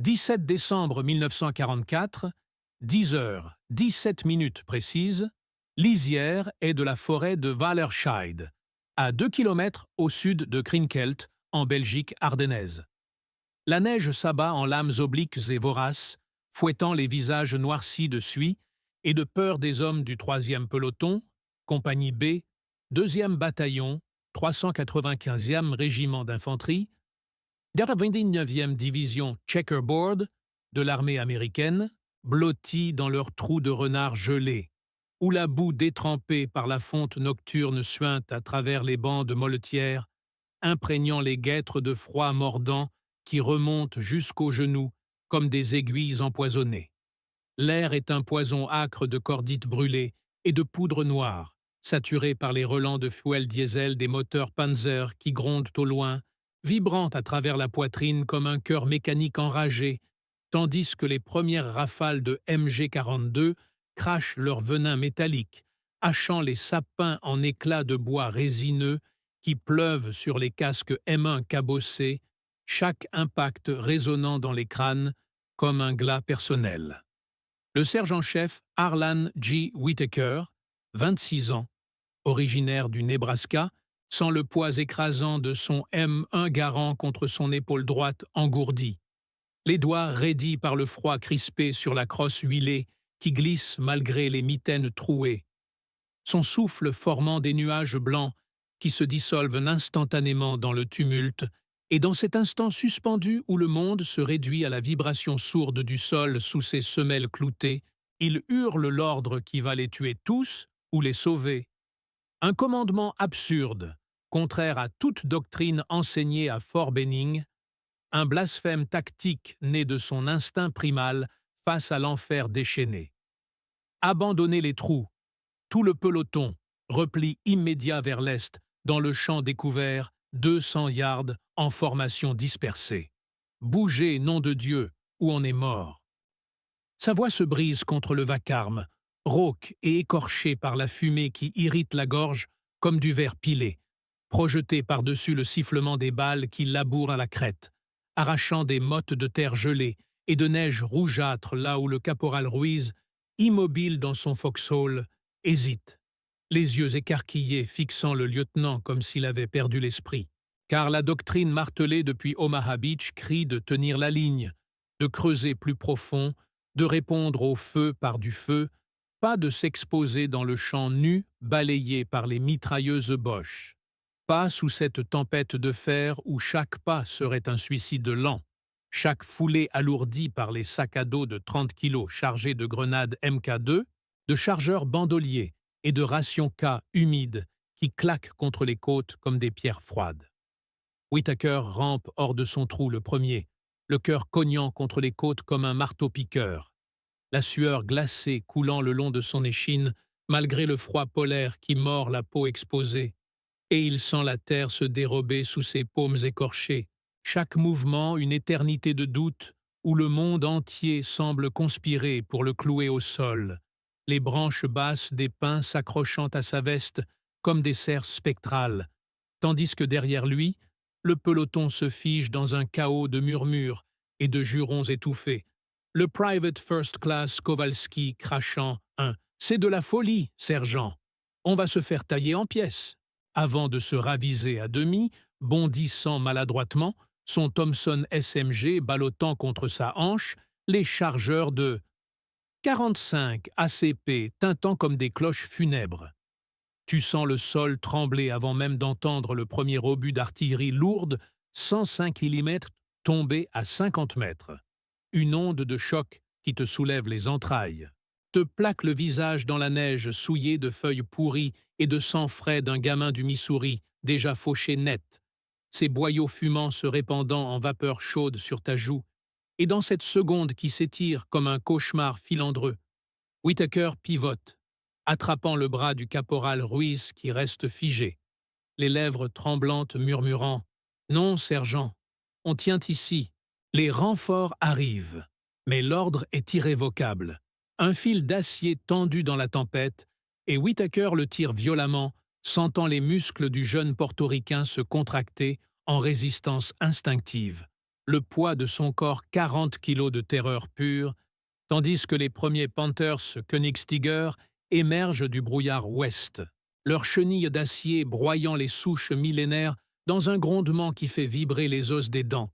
17 décembre 1944, 10h17 précises, lisière est de la forêt de Wallerscheid, à 2 kilomètres au sud de Krinkelt, en Belgique ardennaise. La neige s'abat en lames obliques et voraces, fouettant les visages noircis de suie et de peur des hommes du 3e peloton, compagnie B, 2e bataillon, 395e régiment d'infanterie, de la 29e division Checkerboard de l'armée américaine, blottis dans leurs trous de renard gelés, où la boue détrempée par la fonte nocturne suinte à travers les bandes molletières, imprégnant les guêtres de froid mordant qui remontent jusqu'aux genoux comme des aiguilles empoisonnées. L'air est un poison âcre de cordite brûlée et de poudre noire, saturé par les relents de fuel diesel des moteurs Panzer qui grondent au loin, vibrant à travers la poitrine comme un cœur mécanique enragé, tandis que les premières rafales de MG42 crachent leur venin métallique, hachant les sapins en éclats de bois résineux qui pleuvent sur les casques M1 cabossés, chaque impact résonnant dans les crânes comme un glas personnel. Le sergent-chef Harlan G. Whitaker, 26 ans, originaire du Nebraska, sent le poids écrasant de son M1 Garand contre son épaule droite engourdie. Les doigts raidis par le froid crispé sur la crosse huilée qui glisse malgré les mitaines trouées. Son souffle formant des nuages blancs qui se dissolvent instantanément dans le tumulte, et dans cet instant suspendu où le monde se réduit à la vibration sourde du sol sous ses semelles cloutées, il hurle l'ordre qui va les tuer tous ou les sauver. Un commandement absurde, contraire à toute doctrine enseignée à Fort Benning, un blasphème tactique né de son instinct primal face à l'enfer déchaîné. Abandonner les trous, tout le peloton, repli immédiat vers l'est, dans le champ découvert, 200 yards en formation dispersée. Bougez, nom de Dieu, ou on est mort. Sa voix se brise contre le vacarme, rauque et écorchée par la fumée qui irrite la gorge comme du verre pilé, projetée par-dessus le sifflement des balles qui labourent à la crête, arrachant des mottes de terre gelée et de neige rougeâtre là où le caporal Ruiz, immobile dans son foxhole, hésite, les yeux écarquillés fixant le lieutenant comme s'il avait perdu l'esprit. Car la doctrine martelée depuis Omaha Beach crie de tenir la ligne, de creuser plus profond, de répondre au feu par du feu, pas de s'exposer dans le champ nu balayé par les mitrailleuses Bosch. Pas sous cette tempête de fer où chaque pas serait un suicide lent, chaque foulée alourdie par les sacs à dos de 30 kilos chargés de grenades MK2, de chargeurs bandoliers et de rations K humides qui claquent contre les côtes comme des pierres froides. Whitaker rampe hors de son trou le premier, le cœur cognant contre les côtes comme un marteau-piqueur, la sueur glacée coulant le long de son échine malgré le froid polaire qui mord la peau exposée, et il sent la terre se dérober sous ses paumes écorchées, chaque mouvement une éternité de doute où le monde entier semble conspirer pour le clouer au sol, les branches basses des pins s'accrochant à sa veste comme des serres spectrales, tandis que derrière lui, le peloton se fige dans un chaos de murmures et de jurons étouffés. Le Private First Class Kowalski crachant un « C'est de la folie, sergent! On va se faire tailler en pièces !» avant de se raviser à demi, bondissant maladroitement, son Thompson SMG ballottant contre sa hanche, les chargeurs de 45 ACP tintant comme des cloches funèbres. Tu sens le sol trembler avant même d'entendre le premier obus d'artillerie lourde, 105 mm, tomber à 50 mètres. Une onde de choc qui te soulève les entrailles, te plaque le visage dans la neige souillée de feuilles pourries et de sang frais d'un gamin du Missouri, déjà fauché net, ses boyaux fumants se répandant en vapeur chaude sur ta joue, et dans cette seconde qui s'étire comme un cauchemar filandreux, Whitaker pivote, attrapant le bras du caporal Ruiz qui reste figé, les lèvres tremblantes murmurant « Non, sergent, on tient ici, les renforts arrivent, mais l'ordre est irrévocable. » Un fil d'acier tendu dans la tempête, et Whitaker le tire violemment, sentant les muscles du jeune portoricain se contracter en résistance instinctive. le poids de son corps 40 kilos de terreur pure, tandis que les premiers Panthers Königstiger émergent du brouillard ouest, leurs chenilles d'acier broyant les souches millénaires dans un grondement qui fait vibrer les os des dents,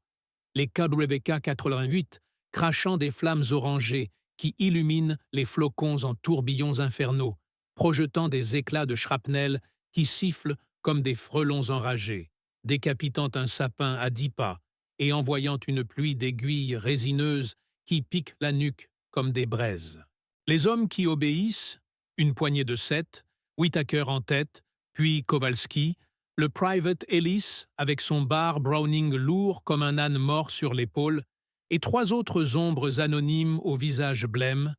les Cub Rebecca 88 crachant des flammes orangées qui illuminent les flocons en tourbillons infernaux, projetant des éclats de shrapnel qui sifflent comme des frelons enragés, décapitant un sapin à 10 pas et envoyant une pluie d'aiguilles résineuses qui piquent la nuque comme des braises. Les hommes qui obéissent, une poignée de 7, Whitaker en tête, puis Kowalski, le Private Ellis avec son bar Browning lourd comme un âne mort sur l'épaule, et 3 autres ombres anonymes au visage blême,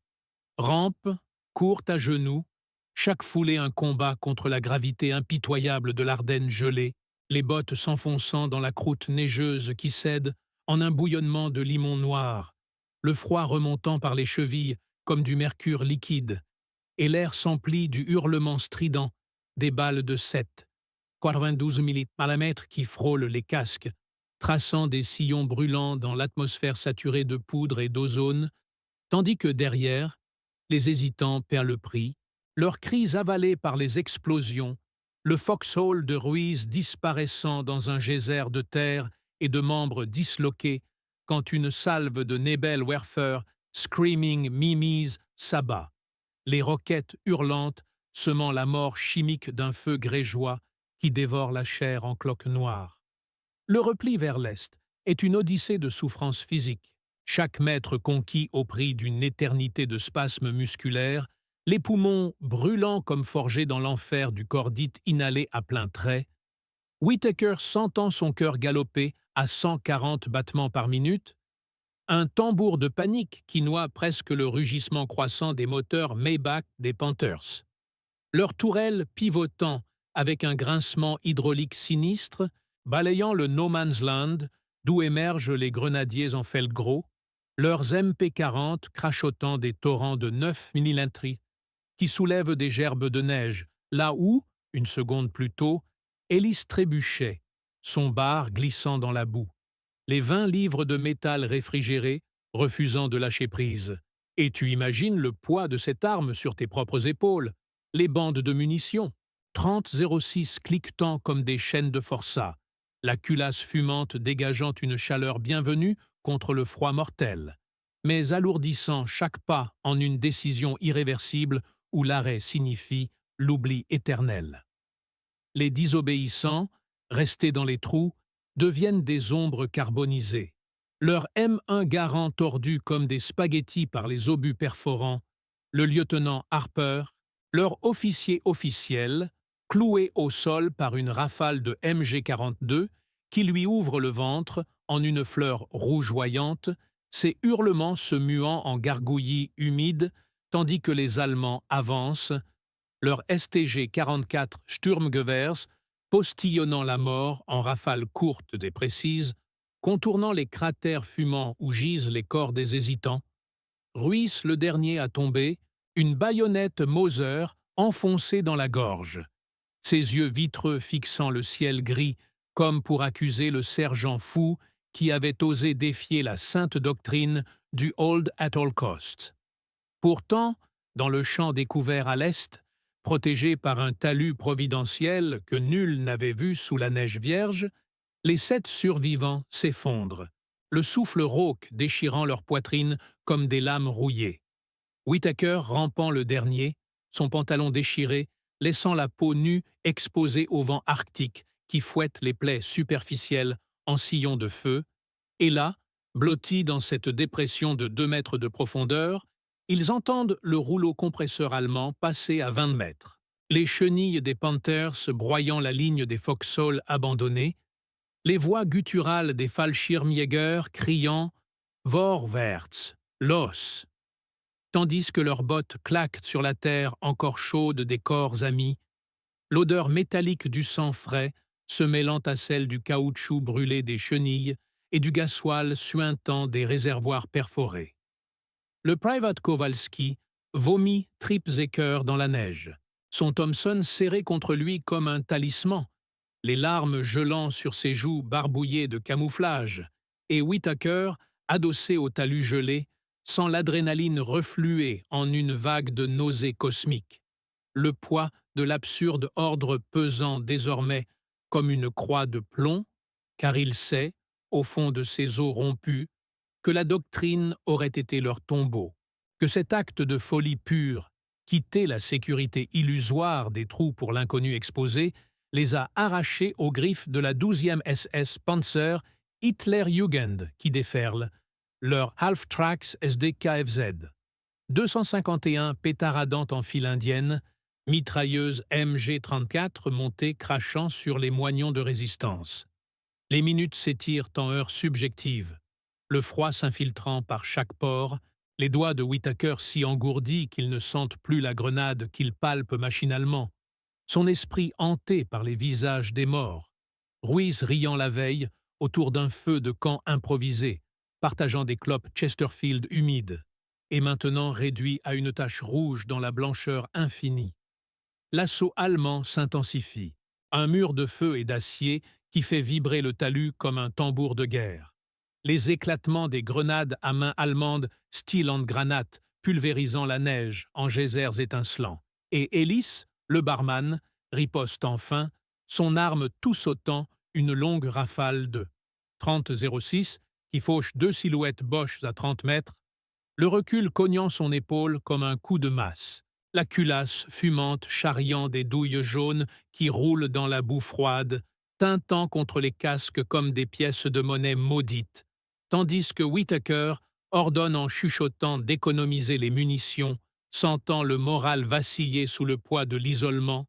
rampent, courent à genoux, chaque foulée un combat contre la gravité impitoyable de l'Ardenne gelée, les bottes s'enfonçant dans la croûte neigeuse qui cède en un bouillonnement de limon noir, le froid remontant par les chevilles comme du mercure liquide, et l'air s'emplit du hurlement strident des balles de 7, 92 mm qui frôlent les casques, traçant des sillons brûlants dans l'atmosphère saturée de poudre et d'ozone, tandis que derrière, les hésitants perdent le prix, leurs cris avalés par les explosions, le foxhole de Ruiz disparaissant dans un geyser de terre et de membres disloqués quand une salve de Nebelwerfer, Screaming Mimis s'abat, les roquettes hurlantes semant la mort chimique d'un feu grégeois qui dévore la chair en cloques noires. Le repli vers l'est est une odyssée de souffrance physique. Chaque mètre conquis au prix d'une éternité de spasmes musculaires, les poumons brûlants comme forgés dans l'enfer du cordite inhalé à plein trait, Whitaker sentant son cœur galoper à 140 battements par minute, un tambour de panique qui noie presque le rugissement croissant des moteurs Maybach des Panthers. Leurs tourelles pivotant avec un grincement hydraulique sinistre, balayant le no man's land d'où émergent les grenadiers en felgros, leurs MP-40 crachotant des torrents de 9 millimètres qui soulèvent des gerbes de neige, là où, une seconde plus tôt, Ellis trébuchait, son bar glissant dans la boue, les 20 livres de métal réfrigéré refusant de lâcher prise. Et tu imagines le poids de cette arme sur tes propres épaules, les bandes de munitions, 30-06 cliquetant comme des chaînes de forçat, la culasse fumante dégageant une chaleur bienvenue contre le froid mortel, mais alourdissant chaque pas en une décision irréversible où l'arrêt signifie l'oubli éternel. Les désobéissants, restés dans les trous, deviennent des ombres carbonisées. Leur M1 garant tordu comme des spaghettis par les obus perforants, le lieutenant Harper, leur officier officiel, cloué au sol par une rafale de MG42 qui lui ouvre le ventre en une fleur rougeoyante, ses hurlements se muant en gargouillis humides, tandis que les Allemands avancent, leur STG-44 Sturmgewehrs postillonnant la mort en rafales courtes et précises, contournant les cratères fumants où gisent les corps des hésitants. Ruiz le dernier à tomber, une baïonnette Mauser enfoncée dans la gorge, ses yeux vitreux fixant le ciel gris comme pour accuser le sergent fou qui avait osé défier la sainte doctrine du hold at all costs. Pourtant, dans le champ découvert à l'est, protégé par un talus providentiel que nul n'avait vu sous la neige vierge, les 7 survivants s'effondrent, le souffle rauque déchirant leur poitrine comme des lames rouillées. Whitaker rampant le dernier, son pantalon déchiré, laissant la peau nue exposée au vent arctique qui fouette les plaies superficielles en sillons de feu, et là, blottis dans cette dépression de 2 mètres de profondeur, ils entendent le rouleau compresseur allemand passer à 20 mètres, les chenilles des Panthers broyant la ligne des foxholes abandonnés, les voix gutturales des Fallschirmjäger criant « Vorwärts, los !» tandis que leurs bottes claquent sur la terre encore chaude des corps amis, l'odeur métallique du sang frais se mêlant à celle du caoutchouc brûlé des chenilles et du gasoil suintant des réservoirs perforés. Le Private Kowalski vomit tripes et cœurs dans la neige, son Thompson serré contre lui comme un talisman, les larmes gelant sur ses joues barbouillées de camouflage, et Whittaker, adossé au talus gelé, sent l'adrénaline refluer en une vague de nausées cosmiques. Le poids de l'absurde ordre pesant désormais comme une croix de plomb, car il sait, au fond de ses os rompus, que la doctrine aurait été leur tombeau, que cet acte de folie pure, quitter la sécurité illusoire des trous pour l'inconnu exposé, les a arrachés aux griffes de la 12e SS Panzer Hitlerjugend qui déferle, leur Halftracks SDKFZ. 251 pétaradant en file indienne, mitrailleuse MG-34 montée crachant sur les moignons de résistance. Les minutes s'étirent en heures subjectives, le froid s'infiltrant par chaque pore, les doigts de Whittaker si engourdis qu'ils ne sentent plus la grenade qu'il palpe machinalement, son esprit hanté par les visages des morts, Ruiz riant la veille autour d'un feu de camp improvisé, partageant des clopes Chesterfield humides, et maintenant réduit à une tache rouge dans la blancheur infinie. L'assaut allemand s'intensifie, un mur de feu et d'acier qui fait vibrer le talus comme un tambour de guerre. Les éclatements des grenades à main allemandes style en granate, pulvérisant la neige en geysers étincelants. Et Ellis, le barman, riposte enfin, son arme tout sautant une longue rafale de 30-06 qui fauche 2 silhouettes Boches à 30 mètres, le recul cognant son épaule comme un coup de masse, la culasse fumante charriant des douilles jaunes qui roulent dans la boue froide, tintant contre les casques comme des pièces de monnaie maudites, tandis que Whittaker ordonne en chuchotant d'économiser les munitions, sentant le moral vaciller sous le poids de l'isolement,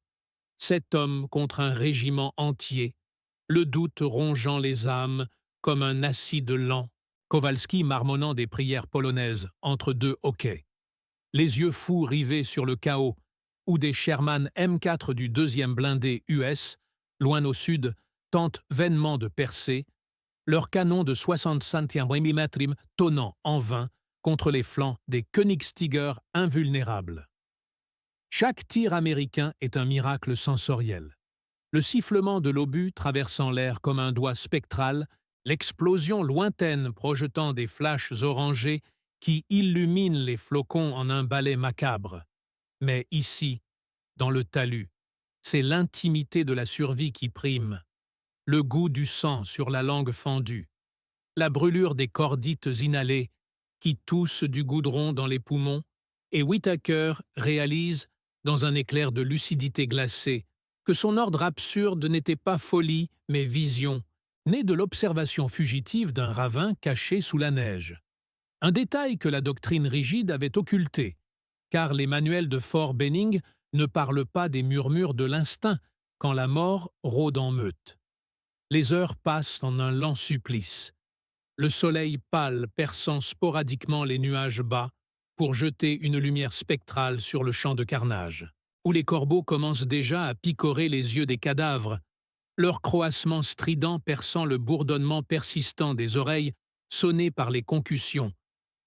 7 hommes contre un régiment entier, le doute rongeant les âmes comme un acide lent, Kowalski marmonnant des prières polonaises entre deux hoquets. Les yeux fous rivés sur le chaos, où des Sherman M4 du 2e blindé US, loin au sud, tentent vainement de percer, leurs canons de 65 mm tonnant en vain contre les flancs des Königstiger invulnérables. Chaque tir américain est un miracle sensoriel. Le sifflement de l'obus traversant l'air comme un doigt spectral, l'explosion lointaine projetant des flashs orangés qui illuminent les flocons en un balai macabre. Mais ici, dans le talus, c'est l'intimité de la survie qui prime, le goût du sang sur la langue fendue, la brûlure des cordites inhalées qui toussent du goudron dans les poumons, et Whittaker réalise, dans un éclair de lucidité glacée, que son ordre absurde n'était pas folie, mais vision, née de l'observation fugitive d'un ravin caché sous la neige. Un détail que la doctrine rigide avait occulté, car les manuels de Fort Benning ne parlent pas des murmures de l'instinct quand la mort rôde en meute. Les heures passent en un lent supplice. Le soleil pâle perçant sporadiquement les nuages bas pour jeter une lumière spectrale sur le champ de carnage, où les corbeaux commencent déjà à picorer les yeux des cadavres, leur croassement strident perçant le bourdonnement persistant des oreilles sonnées par les concussions,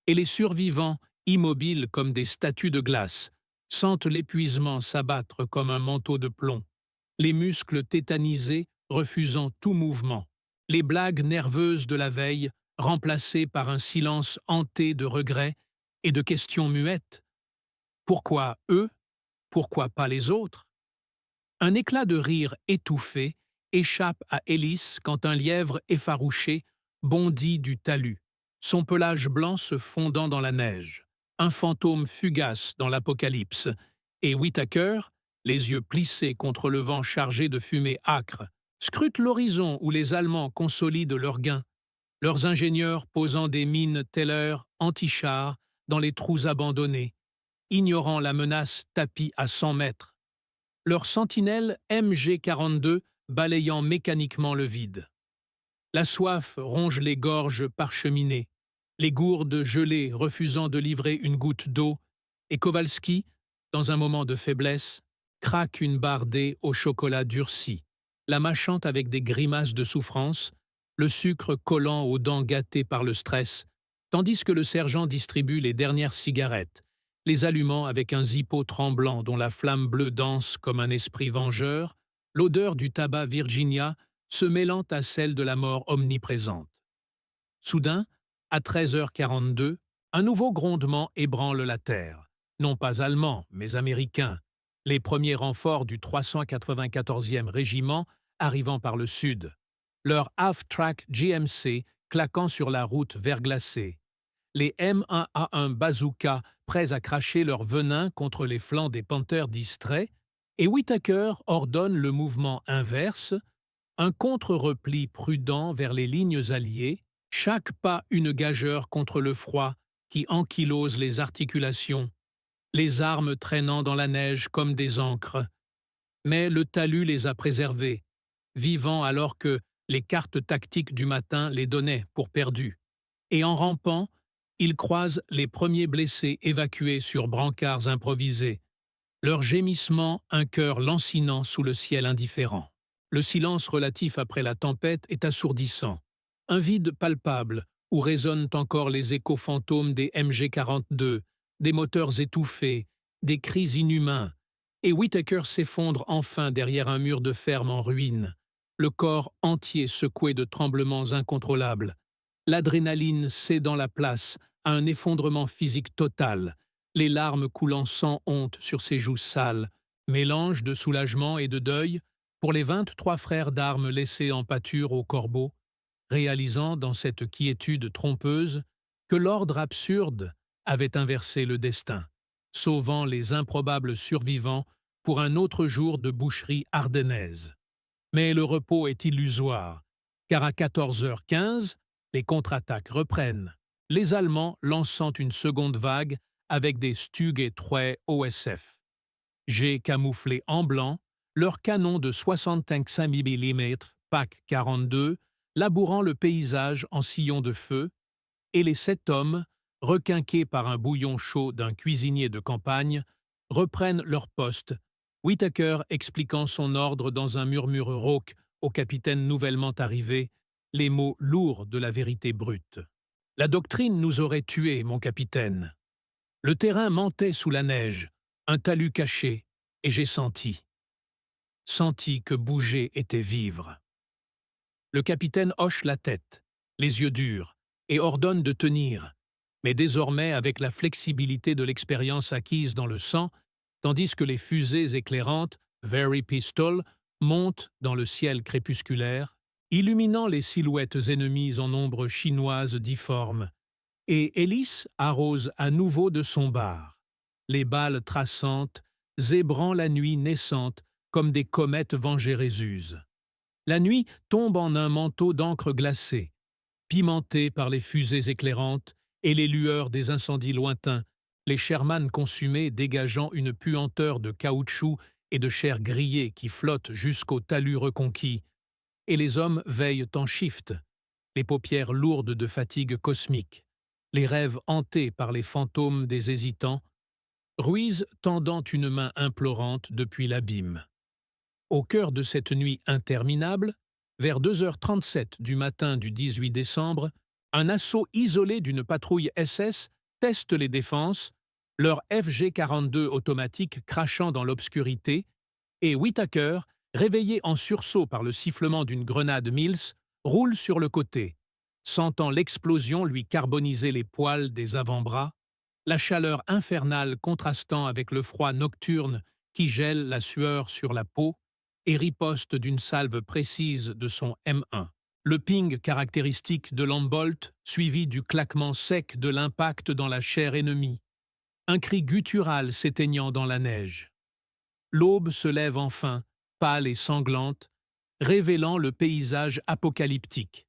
et les survivants, immobiles comme des statues de glace, sentent l'épuisement s'abattre comme un manteau de plomb, les muscles tétanisés refusant tout mouvement, les blagues nerveuses de la veille remplacées par un silence hanté de regrets et de questions muettes. Pourquoi eux? Pourquoi pas les autres? Un éclat de rire étouffé échappe à Ellis quand un lièvre effarouché bondit du talus, son pelage blanc se fondant dans la neige, un fantôme fugace dans l'apocalypse, et Whittaker, les yeux plissés contre le vent chargé de fumée âcre, scrute l'horizon où les Allemands consolident leurs gains, leurs ingénieurs posant des mines Teller anti-chars dans les trous abandonnés, ignorant la menace tapie à 100 mètres, leurs sentinelles MG-42 balayant mécaniquement le vide. La soif ronge les gorges parcheminées, les gourdes gelées refusant de livrer une goutte d'eau, et Kowalski, dans un moment de faiblesse, craque une bardée au chocolat durci, la mâchant avec des grimaces de souffrance, le sucre collant aux dents gâtées par le stress, tandis que le sergent distribue les dernières cigarettes, les allumant avec un zippo tremblant dont la flamme bleue danse comme un esprit vengeur, l'odeur du tabac Virginia se mêlant à celle de la mort omniprésente. Soudain, à 13h42, un nouveau grondement ébranle la terre. Non pas allemand, mais américain. Les premiers renforts du 394e régiment arrivant par le sud. Leur half-track GMC claquant sur la route verglacée. Les M1A1 bazooka prêts à cracher leur venin contre les flancs des Panthers distraits, et Whittaker ordonne le mouvement inverse, un contre-repli prudent vers les lignes alliées, chaque pas une gageure contre le froid qui ankylose les articulations, les armes traînant dans la neige comme des ancres. Mais le talus les a préservés, vivant alors que les cartes tactiques du matin les donnaient pour perdus. Et en rampant, ils croisent les premiers blessés évacués sur brancards improvisés, leurs gémissements un cœur lancinant sous le ciel indifférent. Le silence relatif après la tempête est assourdissant. Un vide palpable où résonnent encore les échos fantômes des MG-42, des moteurs étouffés, des cris inhumains. Et Whittaker s'effondre enfin derrière un mur de ferme en ruine, le corps entier secoué de tremblements incontrôlables. L'adrénaline cédant la place à un effondrement physique total, les larmes coulant sans honte sur ses joues sales, mélange de soulagement et de deuil pour les 23 frères d'armes laissés en pâture au corbeau, réalisant dans cette quiétude trompeuse que l'ordre absurde avait inversé le destin, sauvant les improbables survivants pour un autre jour de boucherie ardennaise. Mais le repos est illusoire, car à 14h15, les contre-attaques reprennent, les Allemands lançant une seconde vague avec des Stug 3 OSF. J'ai camouflé en blanc leurs canons de 65 mm PAC 42, labourant le paysage en sillons de feu, et les 7 hommes, requinqués par un bouillon chaud d'un cuisinier de campagne, reprennent leur poste, Whittaker expliquant son ordre dans un murmure rauque au capitaine nouvellement arrivé, les mots lourds de la vérité brute. « La doctrine nous aurait tués, mon capitaine. Le terrain mentait sous la neige, un talus caché, et j'ai senti que bouger était vivre. » Le capitaine hoche la tête, les yeux durs, et ordonne de tenir, mais désormais avec la flexibilité de l'expérience acquise dans le sang, tandis que les fusées éclairantes, Very Pistol, montent dans le ciel crépusculaire, illuminant les silhouettes ennemies en ombre chinoise difforme, et Hélice arrose à nouveau de son bar, les balles traçantes, zébrant la nuit naissante comme des comètes vengéréseuses. La nuit tombe en un manteau d'encre glacée, pimentée par les fusées éclairantes et les lueurs des incendies lointains, les Sherman consumés dégageant une puanteur de caoutchouc et de chair grillée qui flotte jusqu'au talus reconquis, et les hommes veillent en shift, les paupières lourdes de fatigue cosmique, les rêves hantés par les fantômes des hésitants, Ruiz tendant une main implorante depuis l'abîme. Au cœur de cette nuit interminable, vers 2h37 du matin du 18 décembre, un assaut isolé d'une patrouille SS teste les défenses, leur FG-42 automatique crachant dans l'obscurité, et Whittaker, réveillé en sursaut par le sifflement d'une grenade Mills, roule sur le côté, sentant l'explosion lui carboniser les poils des avant-bras, la chaleur infernale contrastant avec le froid nocturne qui gèle la sueur sur la peau, et riposte d'une salve précise de son M1. Le ping caractéristique de l'Ambolt, suivi du claquement sec de l'impact dans la chair ennemie. Un cri guttural s'éteignant dans la neige. L'aube se lève enfin, pâle et sanglante, révélant le paysage apocalyptique.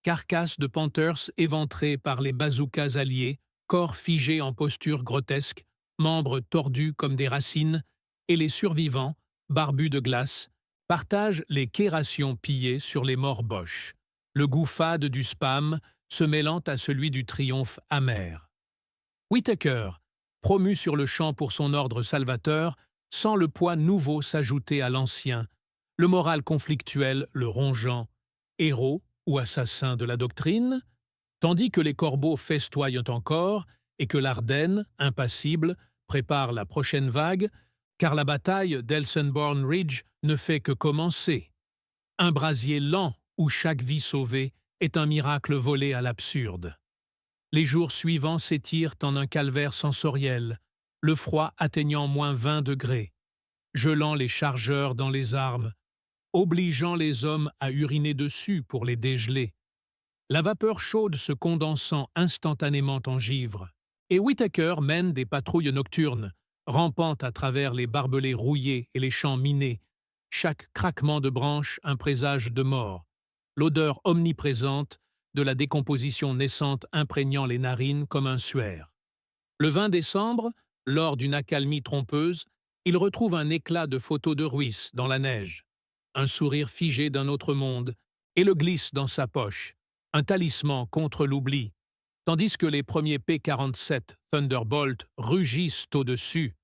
Carcasses de Panthers éventrées par les bazookas alliés, corps figés en posture grotesque, membres tordus comme des racines, et les survivants, barbus de glace, partagent les quérations pillées sur les morts Boches, le goût fade du spam se mêlant à celui du triomphe amer. Whittaker, promu sur le champ pour son ordre salvateur, sent le poids nouveau s'ajouter à l'ancien, le moral conflictuel le rongeant, héros ou assassin de la doctrine, tandis que les corbeaux festoyent encore et que l'Ardenne, impassible, prépare la prochaine vague, car la bataille d'Elsenborn Ridge ne fait que commencer. Un brasier lent où chaque vie sauvée est un miracle volé à l'absurde. Les jours suivants s'étirent en un calvaire sensoriel, le froid atteignant -20 degrés, gelant les chargeurs dans les armes, obligeant les hommes à uriner dessus pour les dégeler, la vapeur chaude se condensant instantanément en givre, et Whittaker mène des patrouilles nocturnes, rampant à travers les barbelés rouillés et les champs minés, chaque craquement de branche un présage de mort, l'odeur omniprésente de la décomposition naissante imprégnant les narines comme un suaire. Le 20 décembre, lors d'une accalmie trompeuse, il retrouve un éclat de photo de Ruiz dans la neige, un sourire figé d'un autre monde, et le glisse dans sa poche, un talisman contre l'oubli, tandis que les premiers P-47 Thunderbolt rugissent au-dessus.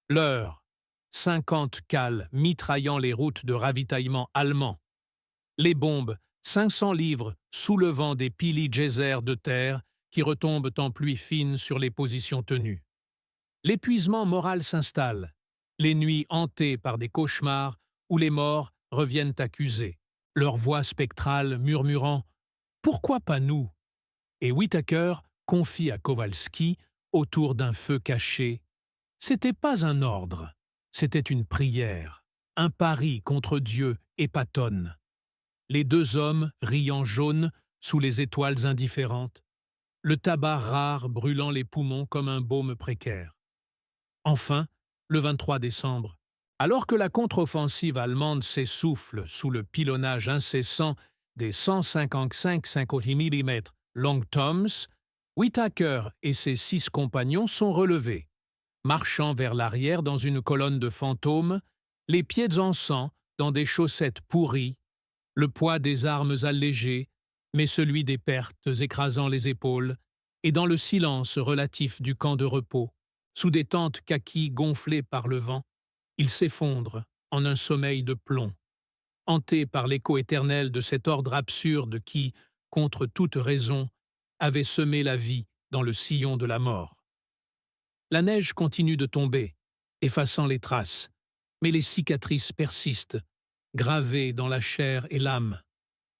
L'heure, 50 cales mitraillant les routes de ravitaillement allemands. Les bombes, 500 livres soulevant des pili geysers de terre qui retombent en pluie fine sur les positions tenues. L'épuisement moral s'installe, les nuits hantées par des cauchemars où les morts reviennent accuser, leur voix spectrale murmurant « Pourquoi pas nous ?» Et Whittaker confie à Kowalski, autour d'un feu caché, « C'était pas un ordre, c'était une prière, un pari contre Dieu et Patton. » Les deux hommes riant jaune sous les étoiles indifférentes, le tabac rare brûlant les poumons comme un baume précaire. Enfin, le 23 décembre, alors que la contre-offensive allemande s'essouffle sous le pilonnage incessant des 155 50 mm Long Toms, Whittaker et ses 6 compagnons sont relevés, marchant vers l'arrière dans une colonne de fantômes, les pieds en sang dans des chaussettes pourries, le poids des armes allégé, mais celui des pertes écrasant les épaules, et dans le silence relatif du camp de repos, sous des tentes kaki gonflées par le vent, ils s'effondrent en un sommeil de plomb, hantés par l'écho éternel de cet ordre absurde qui, contre toute raison, avait semé la vie dans le sillon de la mort. La neige continue de tomber, effaçant les traces, mais les cicatrices persistent, gravées dans la chair et l'âme.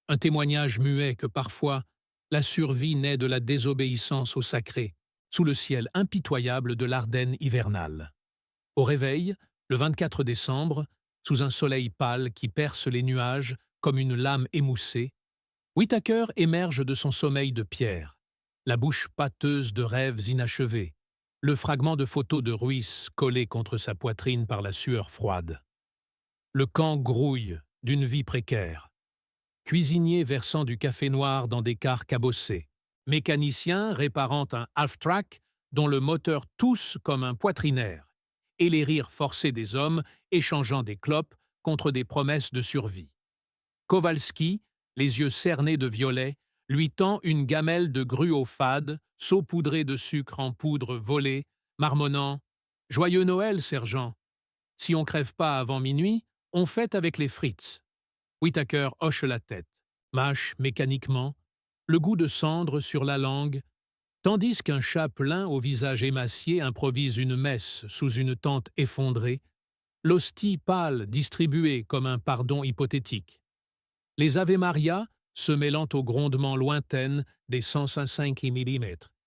Un témoignage muet que parfois, la survie naît de la désobéissance au sacré, sous le ciel impitoyable de l'Ardenne hivernale. Au réveil, le 24 décembre, sous un soleil pâle qui perce les nuages comme une lame émoussée, Whittaker émerge de son sommeil de pierre, la bouche pâteuse de rêves inachevés, le fragment de photo de Ruiz collé contre sa poitrine par la sueur froide. Le camp grouille d'une vie précaire. Cuisinier versant du café noir dans des cars cabossés, mécanicien réparant un half-track dont le moteur tousse comme un poitrinaire, et les rires forcés des hommes échangeant des clopes contre des promesses de survie. Kowalski, les yeux cernés de violet, lui tend une gamelle de gruau fade, saupoudrée de sucre en poudre volée, marmonnant « Joyeux Noël, sergent! Si on crève pas avant minuit, on fête avec les Fritz. » Whittaker hoche la tête, mâche mécaniquement, le goût de cendre sur la langue, tandis qu'un chapelain au visage émacié improvise une messe sous une tente effondrée, l'hostie pâle distribuée comme un pardon hypothétique. Les Ave Maria se mêlant aux grondements lointaines des 105 mm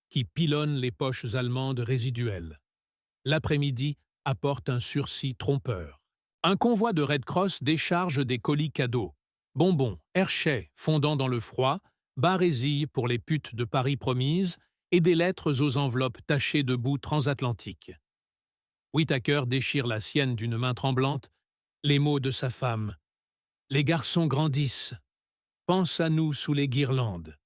qui pilonnent les poches allemandes résiduelles. L'après-midi apporte un sursis trompeur. Un convoi de Red Cross décharge des colis cadeaux, bonbons, herchets fondant dans le froid, barésilles pour les putes de Paris promises et des lettres aux enveloppes tachées de boue transatlantique. Whittaker déchire la sienne d'une main tremblante, les mots de sa femme. « Les garçons grandissent. Pense à nous sous les guirlandes. »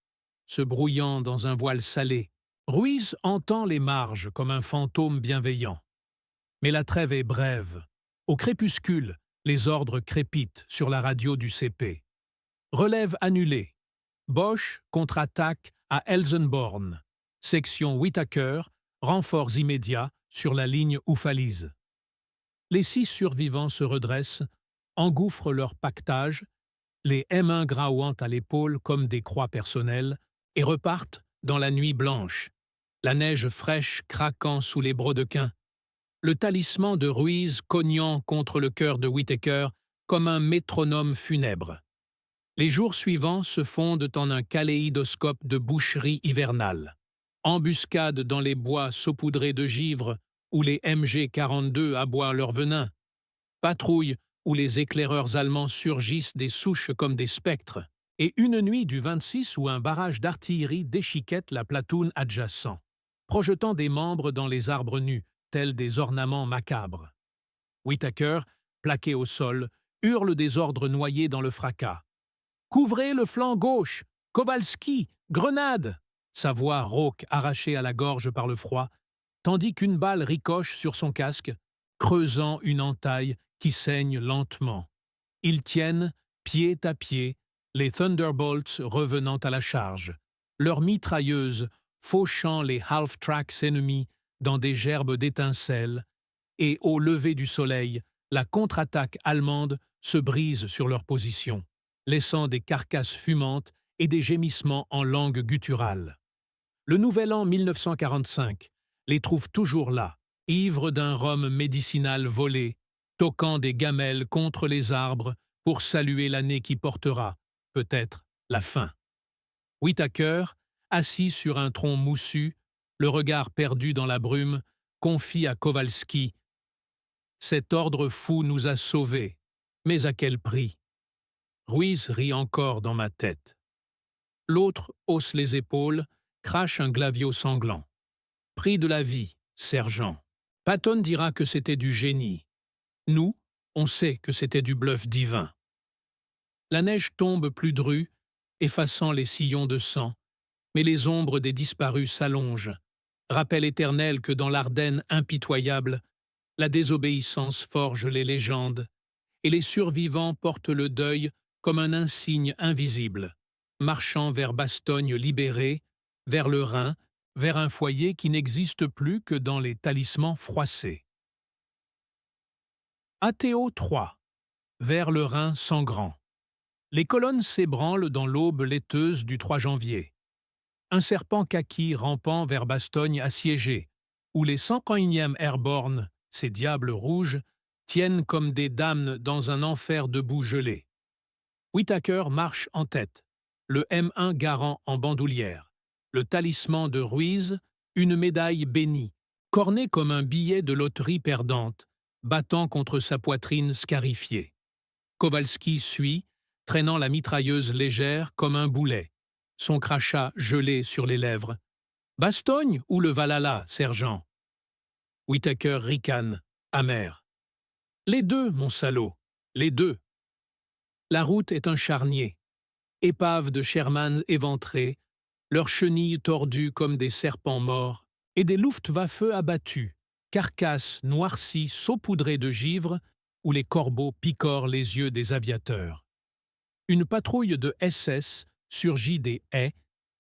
Se brouillant dans un voile salé, Ruiz entend les marges comme un fantôme bienveillant. Mais la trêve est brève. Au crépuscule, les ordres crépitent sur la radio du CP. Relève annulée. Bosch contre-attaque à Elsenborn. Section Whittaker, renforts immédiats sur la ligne Oufalise. Les 6 survivants se redressent, engouffrent leur pactage, les M1 graouant à l'épaule comme des croix personnelles, et repartent dans la nuit blanche, la neige fraîche craquant sous les brodequins, le talisman de Ruiz cognant contre le cœur de Whittaker comme un métronome funèbre. Les jours suivants se fondent en un kaléidoscope de boucherie hivernale. Embuscades dans les bois saupoudrés de givre où les MG-42 aboient leur venin. Patrouilles où les éclaireurs allemands surgissent des souches comme des spectres. Et une nuit du 26 où un barrage d'artillerie déchiquette la platoon adjacent, projetant des membres dans les arbres nus, tels des ornements macabres. Whittaker, plaqué au sol, hurle des ordres noyés dans le fracas. « Couvrez le flanc gauche! Kowalski! Grenade !» Sa voix rauque, arrachée à la gorge par le froid, tandis qu'une balle ricoche sur son casque, creusant une entaille qui saigne lentement. Ils tiennent, pied à pied, les Thunderbolts revenant à la charge, leurs mitrailleuses fauchant les half-tracks ennemis dans des gerbes d'étincelles, et au lever du soleil, la contre-attaque allemande se brise sur leur position, laissant des carcasses fumantes et des gémissements en langue gutturale. Le nouvel an 1945 les trouve toujours là, ivres d'un rhum médicinal volé, toquant des gamelles contre les arbres pour saluer l'année qui portera, peut-être, la fin. Whittaker, assis sur un tronc moussu, le regard perdu dans la brume, confie à Kowalski « Cet ordre fou nous a sauvés, mais à quel prix ?» Ruiz rit encore dans ma tête. L'autre hausse les épaules, crache un glavio sanglant. « Prix de la vie, sergent. Patton dira que c'était du génie. Nous, on sait que c'était du bluff divin. » La neige tombe plus drue, effaçant les sillons de sang, mais les ombres des disparus s'allongent, rappel éternel que dans l'Ardenne impitoyable, la désobéissance forge les légendes, et les survivants portent le deuil comme un insigne invisible, marchant vers Bastogne libérée, vers le Rhin, vers un foyer qui n'existe plus que dans les talismans froissés. Athéo 3. Vers le Rhin sangrant. Les colonnes s'ébranlent dans l'aube laiteuse du 3 janvier. Un serpent kaki rampant vers Bastogne assiégée, où les 101e Airborne, ces diables rouges, tiennent comme des dames dans un enfer de boue gelée. Whittaker marche en tête, le M1 garant en bandoulière, le talisman de Ruiz, une médaille bénie, cornée comme un billet de loterie perdante, battant contre sa poitrine scarifiée. Kowalski suit, traînant la mitrailleuse légère comme un boulet, son crachat gelé sur les lèvres. « Bastogne ou le Valhalla, sergent ?» Whittaker ricane, amer. « Les deux, mon salaud, les deux. » La route est un charnier. Épaves de Sherman éventrées, leurs chenilles tordues comme des serpents morts, et des Luftwaffe abattus, carcasses noircies saupoudrées de givre, où les corbeaux picorent les yeux des aviateurs. Une patrouille de SS surgit des haies,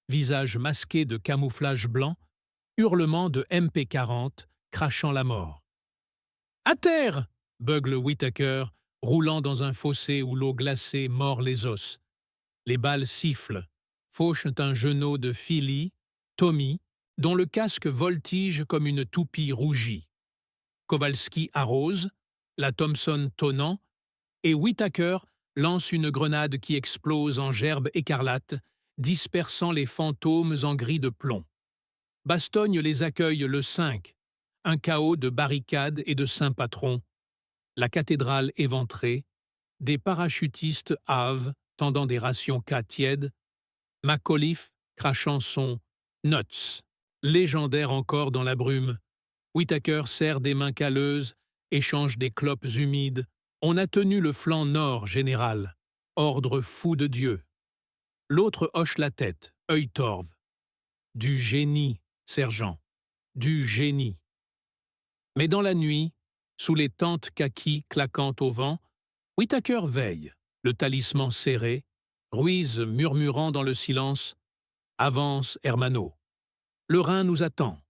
visage masqué de camouflage blanc, hurlements de MP40 crachant la mort. « À terre !» bugle Whittaker, roulant dans un fossé où l'eau glacée mord les os. Les balles sifflent, fauchent un genou de Philly, Tommy, dont le casque voltige comme une toupie rougie. Kowalski arrose, la Thompson tonnant, et Whittaker lance une grenade qui explose en gerbe écarlate, dispersant les fantômes en gris de plomb. Bastogne les accueille le 5, un chaos de barricades et de saints patrons. La cathédrale éventrée, des parachutistes hâves tendant des rations K tièdes, McAuliffe crachant son « nuts », légendaire encore dans la brume. Whittaker serre des mains calleuses, échange des clopes humides. On a tenu le flanc nord, général. Ordre fou de Dieu. L'autre hoche la tête, œil torve. Du génie, sergent. Du génie. Mais dans la nuit, sous les tentes kaki claquant au vent, Whittaker veille, le talisman serré, Ruiz murmurant dans le silence « Avance, Hermano. Le Rhin nous attend. »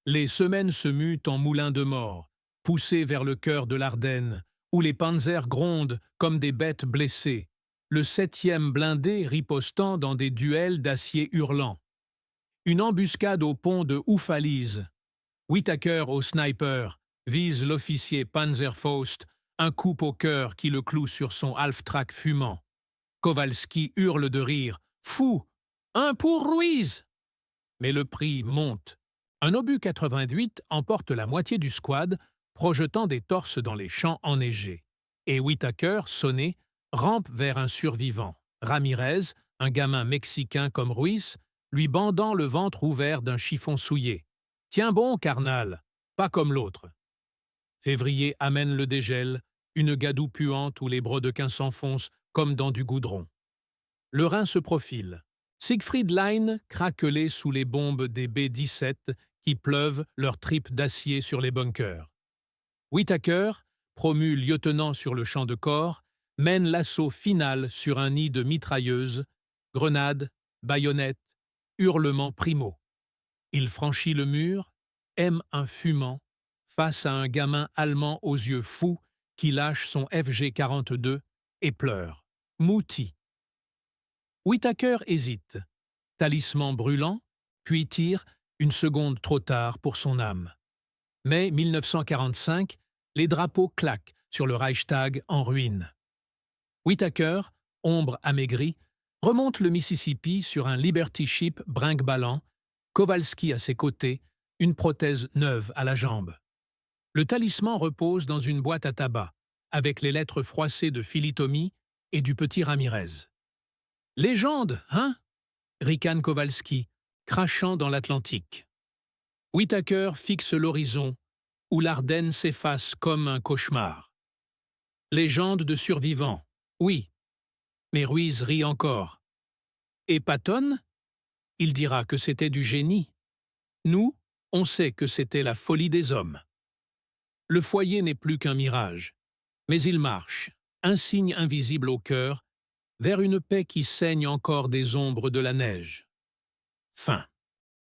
Les semaines se muent en moulins de mort, poussés vers le cœur de l'Ardenne, où les panzers grondent comme des bêtes blessées, le 7e blindé ripostant dans des duels d'acier hurlant. Une embuscade au pont de Oufalise. Whittaker au sniper vise l'officier Panzerfaust, un coup au cœur qui le cloue sur son half-track fumant. Kowalski hurle de rire. « Fou! Un pour Ruiz !» Mais le prix monte. Un obus 88 emporte la moitié du squad, projetant des torses dans les champs enneigés. Et Whittaker, sonné, rampe vers un survivant. Ramirez, un gamin mexicain comme Ruiz, lui bandant le ventre ouvert d'un chiffon souillé. « Tiens bon, carnal, pas comme l'autre. » Février amène le dégel, une gadoue puante où les brodequins s'enfoncent comme dans du goudron. Le Rhin se profile. Siegfried Line craquelé sous les bombes des B-17 qui pleuvent leurs tripes d'acier sur les bunkers. Whittaker, promu lieutenant sur le champ de corps, mène l'assaut final sur un nid de mitrailleuses, grenades, baïonnettes, hurlements primo. Il franchit le mur, aime un fumant, face à un gamin allemand aux yeux fous qui lâche son FG-42 et pleure. Mouti. Whittaker hésite. Talisman brûlant, puis tire, une seconde trop tard pour son âme. Mai 1945, les drapeaux claquent sur le Reichstag en ruine. Whittaker, ombre amaigrie, remonte le Mississippi sur un Liberty Ship brinque-ballant, Kowalski à ses côtés, une prothèse neuve à la jambe. Le talisman repose dans une boîte à tabac, avec les lettres froissées de Philly Tommy et du petit Ramirez. « Légende, hein ?» ricane Kowalski, crachant dans l'Atlantique. Whittaker fixe l'horizon, où l'Ardenne s'efface comme un cauchemar. Légende de survivants, oui, mais Ruiz rit encore. Et Patton ? Il dira que c'était du génie. Nous, on sait que c'était la folie des hommes. Le foyer n'est plus qu'un mirage, mais il marche, un signe invisible au cœur, vers une paix qui saigne encore des ombres de la neige. Fin.